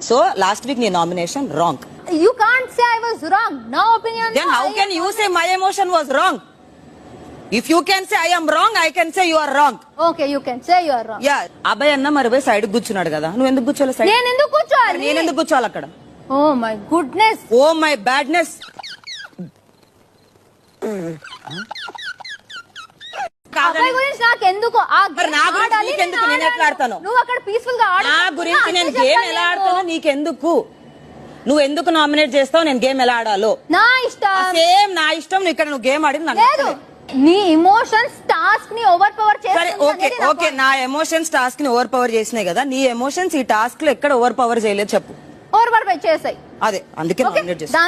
So last week నీ nomination wrong. You can't say I was wrong. No opinion. Then how can you say my emotion was wrong? If you can say I am wrong, I can say you are wrong. Okay, you can say you are wrong. Yeah, అబ్బాయి అన్న మరి పోయి side కూర్చున్నాడు కదా, నువ్వు ఎందుకు కూర్చోలే side? నేను ఎందుకు కూర్చోవాలి? నేను ఎందుకు కూర్చోవాలి అక్కడ? Oh my goodness. Oh my badness. అబ్బాయి గురించి నాకు ఎందుకు? ఆ మరి నా గురించి నీకెందుకు? నేను ఎట్లా ఆడతాను? నువ్వు అక్కడ పీస్ఫుల్ గా ఆడు. నా గురించి నేను గేమ్ ఎలా ఆడతానో నీకెందుకు? నువ్వు ఎందుకు నామినేట్ చేస్తావు నేను గేమ్ ఎలా ఆడాలో? నా ఇష్టం. సేమ్ నా ఇష్టం. నువ్వు ఇక్కడ నువ్వు గేమ్ ఆడింది లేదు. నీ ఎమోషన్స్ టాస్క్ ని ఓవర్ పవర్ చేస్తాయి. సరే ఓకే ఓకే, నా ఎమోషన్స్ టాస్క్ ని ఓవర్ పవర్ చేసినాయి కదా, నీ ఎమోషన్స్ ఈ టాస్క్ లో ఎక్కడ ఓవర్ పవర్ చేయలేదు చెప్పు. ఓవర్ పవర్ చేసాయి. అదే అందుకే నామినేట్ చేస్తా.